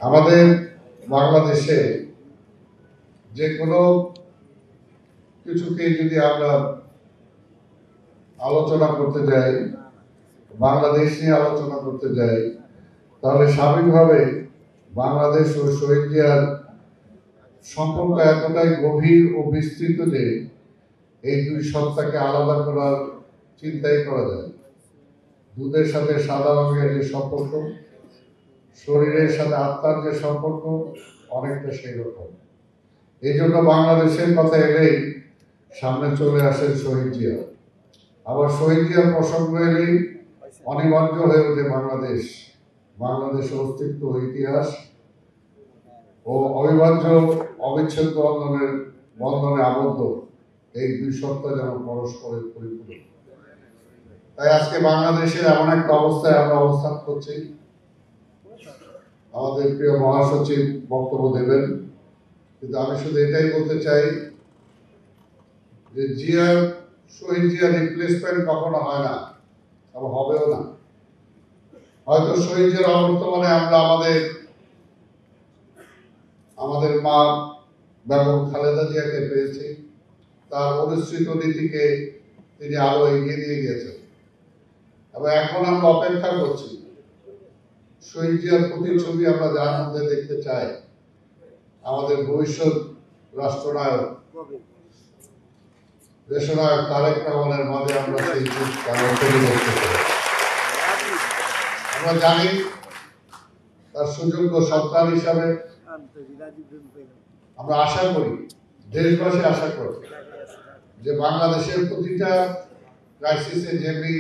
আমাদের বাংলাদেশে যে কোনো কিছুকে যদি আমরা আলোচনা করতে যাই, বাংলাদেশ নিয়ে আলোচনা করতে যাই, তাহলে স্বাভাবিকভাবে বাংলাদেশ ও শহীদ জিয়ার সম্পর্ক এতটাই গভীর ও বিস্তৃত যে এই দুই সত্তাকে আলাদা করার চিন্তাই করা যায়। দুধের সাথে সাদা রঙের যে সম্পর্ক, শরীরের সাথে আত্মার যে সম্পর্ক, অনেকটা সেই রকম। এই জন্য বাংলাদেশের কথা এলেই সামনে চলে আসেন শহীদ জিয়া। আবার শহীদ জিয়ার প্রসঙ্গ এলেই অনিবার্য হয়ে ওঠে বাংলাদেশের অস্তিত্ব, ইতিহাস ও অবিভাজ্য অবিচ্ছেদ্য বন্ধনে আবদ্ধ এই দুই সত্তা যেন পরস্পরের পরিপূরক। তাই আজকে বাংলাদেশের এমন একটা অবস্থায় আমরা অবস্থান করছি। আমাদের প্রিয় মহাসচিব বক্তব্য দেবেন, কিন্তু আমি শুধু এটাই বলতে চাই যে শহীদ জিয়ার রিপ্লেসমেন্ট কখনো হয় না, এবং হবেও না। হয়তো শহীদ জিয়ার অবর্তমানে আমরা আমাদের মা বেগম খালেদা জিয়াকে পেয়েছি। তার অনুসৃত নীতিকে তিনি আরো এগিয়ে নিয়ে গিয়েছেন, এবং এখন আমরা অপেক্ষা করছি শহীদ জিয়ার প্রতিচ্ছবি আমরা যার মধ্যে দেখতে চাই, আমাদের ভবিষ্যৎ রাষ্ট্রনায়ক দেশনায়ক তারেক রহমানের মাঝে আমরা সেই দেখতে চাই। আমরা জানি তার সুযোগ্য সন্তান হিসাবে আমরা আশা করি, দেশবাসী আশা করি যে বাংলাদেশের প্রতিটা ক্রাইসিসে যেমনি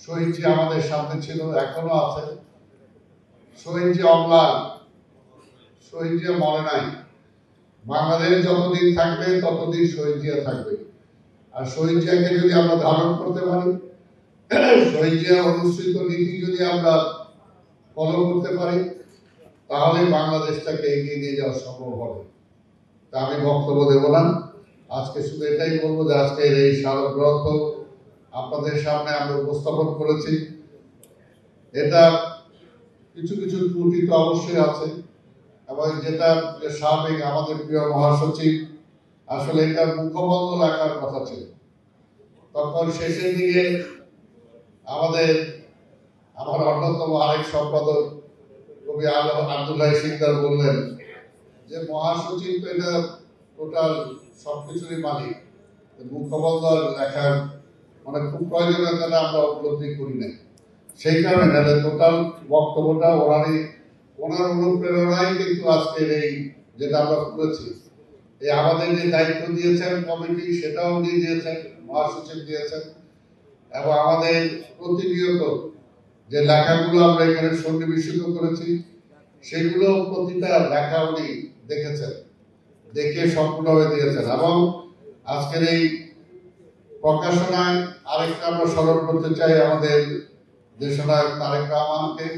শহীদ জিয়া আমাদের সাথে ছিল, এখনো আছে। শহীদ জিয়া অম্লান, শহীদ জিয়া মরে নাই। বাংলাদেশ যতদিন থাকবে ততদিন শহীদ জিয়া থাকবে। আর শহীদ জিয়াকে যদি আমরা ধারণ করতে পারি, শহীদ জিয়ার অনুসৃত নীতি যদি আমরা ফলো করতে পারি, তাহলে বাংলাদেশটাকে এগিয়ে নিয়ে যাওয়া সম্ভব হবে। তা আমি বক্তব্য দেব না, আজকে শুধু এটাই বলবো যে আজকের এই স্মারক গ্রন্থ আপনাদের সামনে আমরা উপস্থাপন করেছি। এটা কিছু কিছু ত্রুটি তো অবশ্যই আছে, এবং যেটা স্বাভাবিক, আমাদের প্রিয় মহাসচিব আসলে এটা মুখবন্ধ রাখার কথা ছিল। তখন শেষের দিকে আমার অন্যতম আরেক সম্পাদক কবি আব্দুল্লাহ সিকদার বললেন যে মহাসচিব তো এটা টোটাল সবকিছুরই মালিক, মুখবন্ধ লেখার মানে খুব প্রয়োজনীয়তা আমরা উপলব্ধি করি না। সেই কারণে টোটাল বক্তব্যটা ওনার অনুপ্রেরণাই কিন্তু আজকের এই যেটা আমরা করেছি। এই আমাদের যে দায়িত্ব দিয়েছেন কমিটি, সেটাও উনি দিয়েছেন, মহাসচিব দিয়েছেন, এবং আমাদের প্রতিনিয়ত যে লেখাগুলো আমরা এখানে সন্নিবেশিত করেছি, সেগুলো প্রতিটা লেখা উনি দেখেছেন, দেখে সম্পূর্ণভাবে দিয়েছেন। এবং আজকের এই প্রকাশনায় আরেকটা আমরা স্মরণ করতে চাই আমাদের দেশনায়ক তারেক রহমানকে।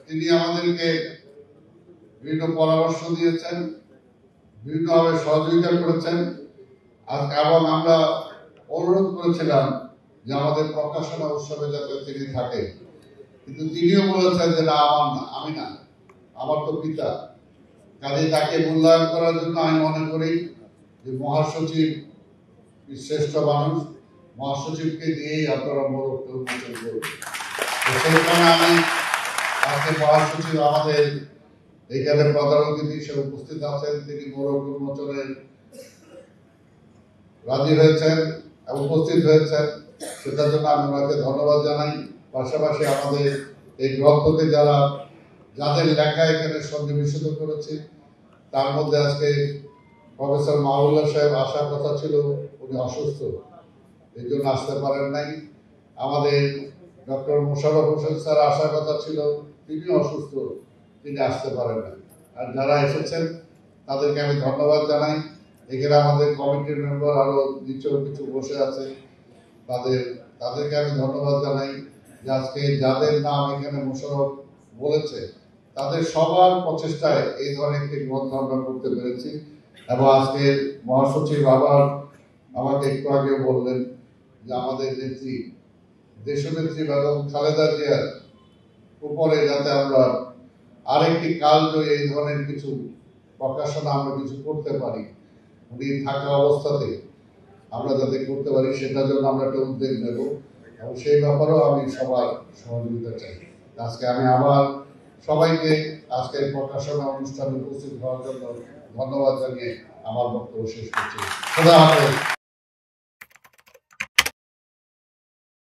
তিনি আমাদেরকে বিভিন্ন পরামর্শ দিয়েছেন, বিভিন্নভাবে সহযোগিতা করেছেন, এবং আমরা অনুরোধ করেছিলাম যে আমাদের প্রকাশনা উৎসবে যাতে তিনি থাকে, কিন্তু তিনিও বলেছেন যে না, আমি না, আমার তো পিতা। কাজে তাকে মূল্যায়ন করার জন্য আমি মনে করি যে মহাসচিব শ্রেষ্ঠ মানুষ, মহাসচিবকে দিয়েই আপনারা মোড়কটা উন্মোচন করবেন। সেই কারণে আমি আজকে মহাসচিব আমাদের এইখানে প্রধান অতিথি হিসেবে উপস্থিত আছেন, তিনি মোড়ক উন্মোচনে রাজি হয়েছেন এবং উপস্থিত হয়েছেন, সেটার জন্য আমি ওনাকে ধন্যবাদ জানাই। পাশাপাশি আমাদের এই গ্রন্থকে যাদের লেখা এখানে সন্নিবেশিত করেছে, তার মধ্যে আজকে প্রফেসর মাহবুল্লাহ সাহেব আসার কথা ছিল, উনি অসুস্থ, এই জন্য আসতে পারেন নাই। আমাদের ডক্টর মোশাররফ হোসেন স্যার আসার কথা ছিল, তিনি অসুস্থ, তিনি আসতে পারেন নাই। আর যারা এসেছেন তাদেরকে আমি ধন্যবাদ জানাই। এখানে আমাদের কমিটির মেম্বার আরো নিচেও কিছু বসে আছে, তাদেরকে আমি ধন্যবাদ জানাই যে আজকে যাদের নাম এখানে মোশাররফ বলেছে, তাদের সবার প্রচেষ্টায় এই ধরনের একটি গ্রন্থ আমরা করতে পেরেছি। এবং আজকে মহাসচিব আবার আমাকে একটু আগে বললেন যে আমাদের নেত্রী, দেশনেত্রী বেগম খালেদা জিয়ার উপরে যাতে আমরা আরেকটি কাল যদি এই ধরনের কিছু প্রকাশনা আমরা কিছু করতে পারি, উনি থাকা অবস্থাতে আমরা যাতে করতে পারি সেটার জন্য আমরা একটা উদ্যোগ নেব, এবং সেই ব্যাপারেও আমি সবার সহযোগিতা চাই। আজকে আমি আবার সবাইকে আজকের প্রকাশনা অনুষ্ঠানে উপস্থিত হওয়ার জন্য ধন্যবাদ জানিয়ে আমার বক্তব্য শেষ করছি। খোদা হাফেজ।